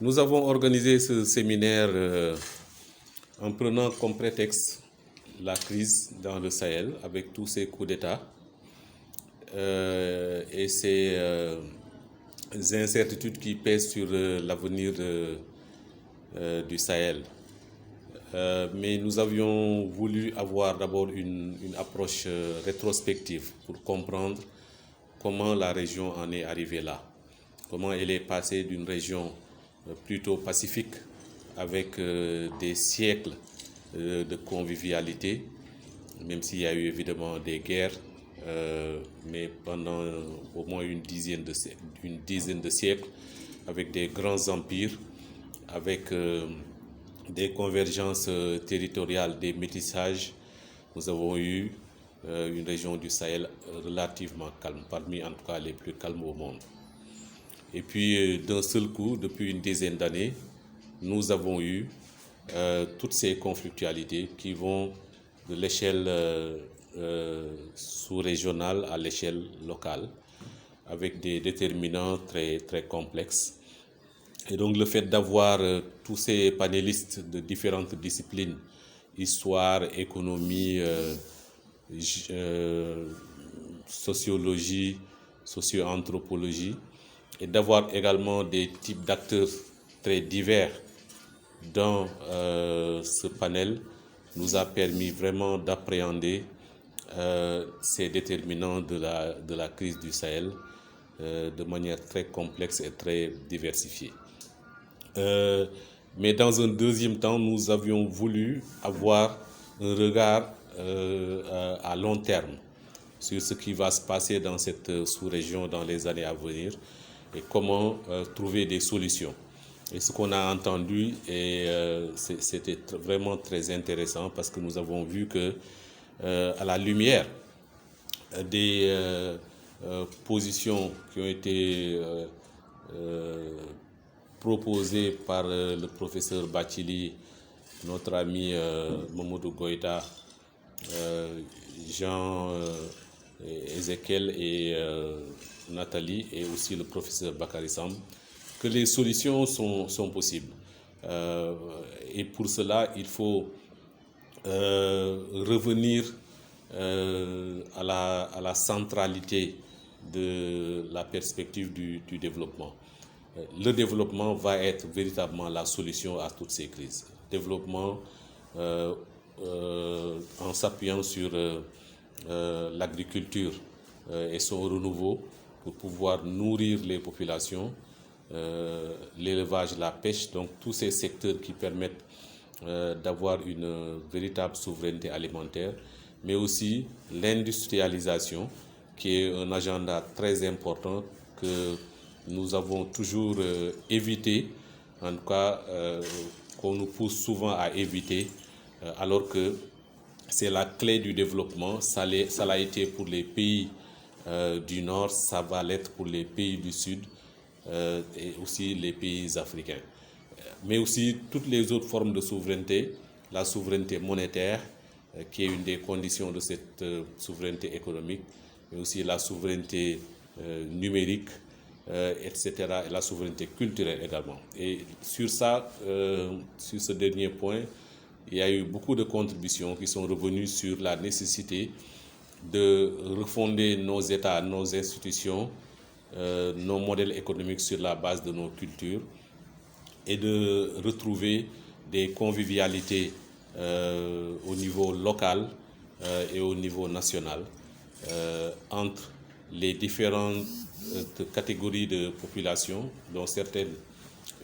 Nous avons organisé ce séminaire en prenant comme prétexte la crise dans le Sahel avec tous ces coups d'État et ces incertitudes qui pèsent sur l'avenir du Sahel. Mais nous avions voulu avoir d'abord une approche rétrospective pour comprendre comment la région en est arrivée là, comment elle est passée d'une région plutôt pacifique avec des siècles de convivialité, même s'il y a eu évidemment des guerres, mais pendant au moins une dizaine de siècles, avec des grands empires, avec des convergences territoriales, des métissages, nous avons eu une région du Sahel relativement calme, parmi en tout cas les plus calmes au monde. Et puis d'un seul coup, depuis une dizaine d'années, nous avons eu toutes ces conflictualités qui vont de l'échelle sous-régionale à l'échelle locale, avec des déterminants très, très complexes. Et donc le fait d'avoir tous ces panélistes de différentes disciplines, histoire, économie, sociologie, socio-anthropologie, et d'avoir également des types d'acteurs très divers dans ce panel nous a permis vraiment d'appréhender ces déterminants de la crise du Sahel de manière très complexe et très diversifiée. Mais dans un deuxième temps, nous avions voulu avoir un regard à long terme sur ce qui va se passer dans cette sous-région dans les années à venir et comment trouver des solutions. Et ce qu'on a entendu, c'était vraiment très intéressant parce que nous avons vu que, à la lumière des positions qui ont été proposées par le professeur Bathily, notre ami Mamadou Goïta, Jean Ezekiel et Nathalie, et aussi le professeur Bakary Samb, que les solutions sont possibles. Et pour cela, il faut revenir à la centralité de la perspective du développement. Le développement va être véritablement la solution à toutes ces crises. Développement en s'appuyant sur l'agriculture et son renouveau pour pouvoir nourrir les populations, l'élevage, la pêche, donc tous ces secteurs qui permettent d'avoir une véritable souveraineté alimentaire, mais aussi l'industrialisation, qui est un agenda très important que nous avons toujours évité, en tout cas qu'on nous pousse souvent à éviter, alors que c'est la clé du développement. Ça l'a été pour les pays du Nord, ça va l'être pour les pays du Sud et aussi les pays africains. Mais aussi toutes les autres formes de souveraineté, la souveraineté monétaire, qui est une des conditions de cette souveraineté économique, mais aussi la souveraineté numérique, etc., et la souveraineté culturelle également. Et sur ça, sur ce dernier point, il y a eu beaucoup de contributions qui sont revenues sur la nécessité de refonder nos États, nos institutions, nos modèles économiques sur la base de nos cultures et de retrouver des convivialités au niveau local et au niveau national entre les différentes catégories de population, dont certaines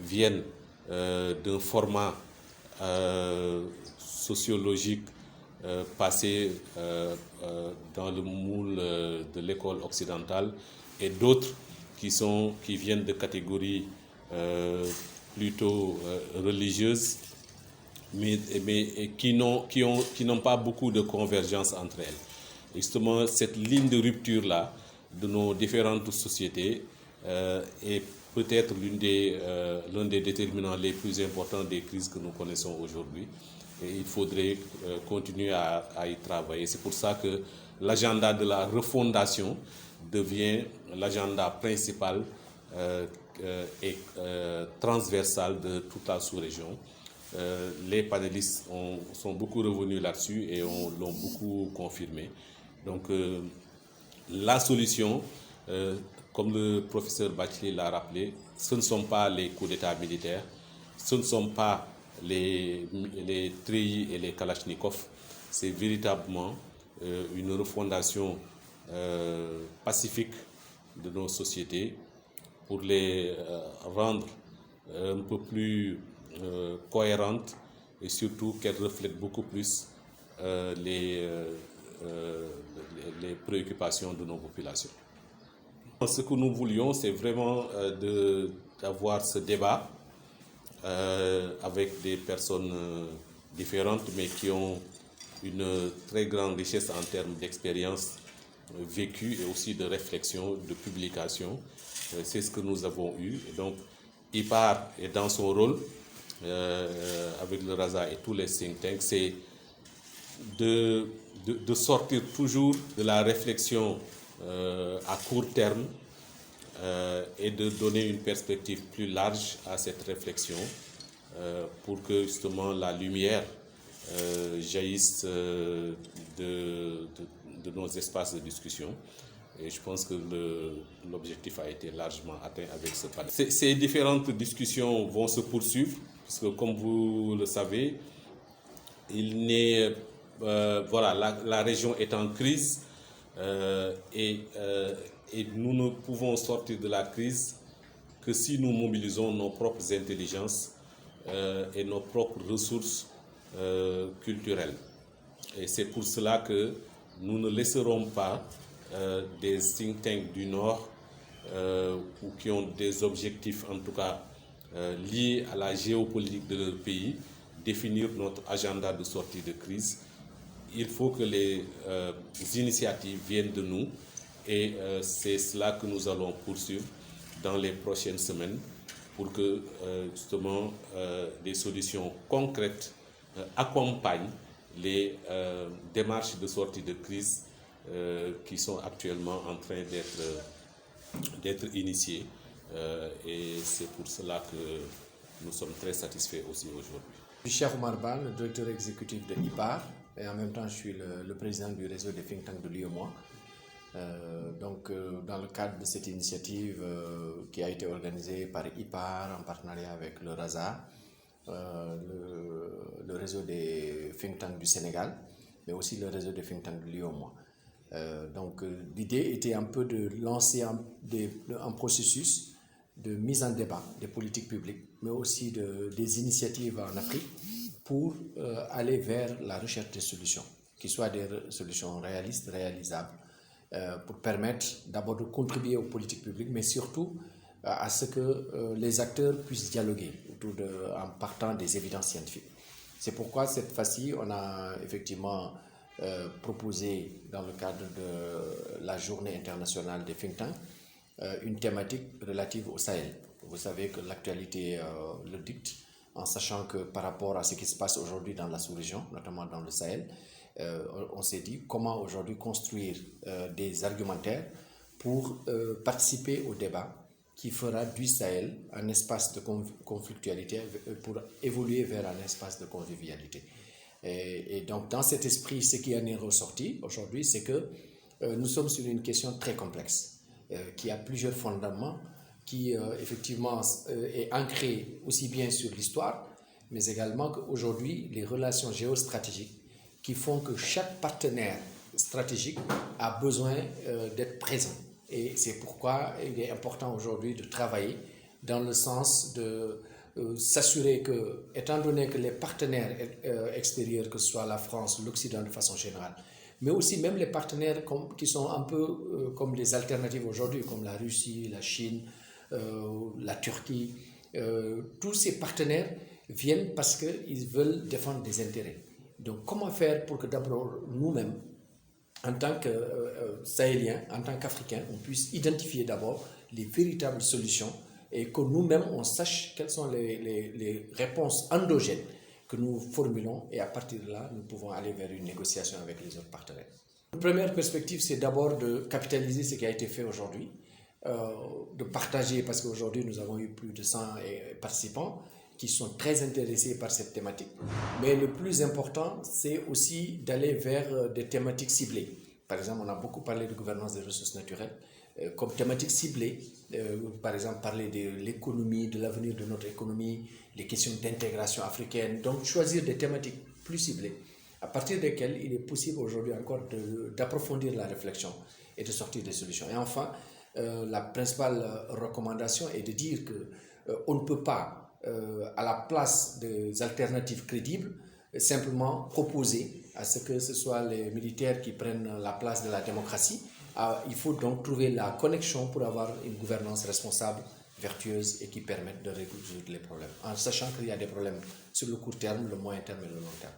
viennent d'un format sociologique passé dans le moule de l'école occidentale, et d'autres qui viennent de catégories plutôt religieuses, mais qui n'ont pas beaucoup de convergence entre elles. Et justement, cette ligne de rupture-là de nos différentes sociétés est peut-être l'un des déterminants les plus importants des crises que nous connaissons aujourd'hui. Et il faudrait continuer à y travailler. C'est pour ça que l'agenda de la refondation devient l'agenda principal est transversale de toute la sous-région. Les panélistes sont beaucoup revenus là-dessus et l'ont beaucoup confirmé. Donc la solution, comme le professeur Bacheli l'a rappelé, ce ne sont pas les coups d'État militaires, ce ne sont pas les treillis et les kalachnikovs, c'est véritablement une refondation pacifique de nos sociétés pour les rendre un peu plus cohérentes et surtout qu'elles reflètent beaucoup plus les préoccupations de nos populations. Ce que nous voulions, c'est vraiment d'avoir ce débat avec des personnes différentes, mais qui ont une très grande richesse en termes d'expérience vécue et aussi de réflexion, de publication. C'est ce que nous avons eu. Et donc, IPAR est dans son rôle, avec le RASA et tous les think tanks, c'est de sortir toujours de la réflexion à court terme et de donner une perspective plus large à cette réflexion pour que justement la lumière jaillisse de nos espaces de discussion. Et je pense que l'objectif a été largement atteint avec ce panel. Ces différentes discussions vont se poursuivre, parce que comme vous le savez, la région est en crise et nous ne pouvons sortir de la crise que si nous mobilisons nos propres intelligences et nos propres ressources culturelles. Et c'est pour cela que nous ne laisserons pas des think tanks du Nord ou qui ont des objectifs en tout cas liés à la géopolitique de leur pays définir notre agenda de sortie de crise. Il faut que les initiatives viennent de nous et c'est cela que nous allons poursuivre dans les prochaines semaines pour que justement des solutions concrètes accompagnent les démarches de sortie de crise qui sont actuellement en train d'être initiées et c'est pour cela que nous sommes très satisfaits aussi aujourd'hui. Je suis Cheikh Oumar Ba, le directeur exécutif de IPAR et en même temps je suis le président du réseau des think tanks de l'UEMOA. Dans le cadre de cette initiative qui a été organisée par IPAR en partenariat avec le RASA, le réseau des think tanks du Sénégal, mais aussi le réseau des think tanks de l'UEMOA. L'idée était un peu de lancer un processus de mise en débat des politiques publiques, mais aussi des initiatives en Afrique pour aller vers la recherche de solutions, qui soient des solutions réalistes, réalisables, pour permettre d'abord de contribuer aux politiques publiques, mais surtout à ce que les acteurs puissent dialoguer en partant des évidences scientifiques. C'est pourquoi cette fois-ci, on a effectivement proposé dans le cadre de la journée internationale des think tanks une thématique relative au Sahel. Vous savez que l'actualité le dicte, en sachant que par rapport à ce qui se passe aujourd'hui dans la sous-région, notamment dans le Sahel, on s'est dit comment aujourd'hui construire des argumentaires pour participer au débat qui fera du Sahel un espace de conflictualité pour évoluer vers un espace de convivialité. Et donc dans cet esprit, ce qui en est ressorti aujourd'hui, c'est que nous sommes sur une question très complexe qui a plusieurs fondements, qui effectivement est ancrée aussi bien sur l'histoire, mais également qu'aujourd'hui les relations géostratégiques qui font que chaque partenaire stratégique a besoin d'être présent. Et c'est pourquoi il est important aujourd'hui de travailler dans le sens de s'assurer que, étant donné que les partenaires extérieurs, que ce soit la France, l'Occident de façon générale, mais aussi même les partenaires qui sont un peu comme les alternatives aujourd'hui, comme la Russie, la Chine, la Turquie, tous ces partenaires viennent parce qu'ils veulent défendre des intérêts. Donc comment faire pour que d'abord nous-mêmes, en tant que Sahéliens, en tant qu'Africains, on puisse identifier d'abord les véritables solutions et que nous-mêmes on sache quelles sont les réponses endogènes que nous formulons et à partir de là, nous pouvons aller vers une négociation avec les autres partenaires. La première perspective, c'est d'abord de capitaliser ce qui a été fait aujourd'hui de partager, parce qu'aujourd'hui nous avons eu plus de 100 participants qui sont très intéressés par cette thématique. Mais le plus important, c'est aussi d'aller vers des thématiques ciblées. Par exemple, on a beaucoup parlé de gouvernance des ressources naturelles. Comme thématique ciblée, par exemple, parler de l'économie, de l'avenir de notre économie, les questions d'intégration africaine. Donc, choisir des thématiques plus ciblées, à partir desquelles il est possible aujourd'hui encore d'approfondir la réflexion et de sortir des solutions. Et enfin, la principale recommandation est de dire qu'on ne peut pas, à la place des alternatives crédibles, simplement proposer à ce que ce soit les militaires qui prennent la place de la démocratie. Il faut donc trouver la connexion pour avoir une gouvernance responsable, vertueuse et qui permette de résoudre les problèmes, en sachant qu'il y a des problèmes sur le court terme, le moyen terme et le long terme.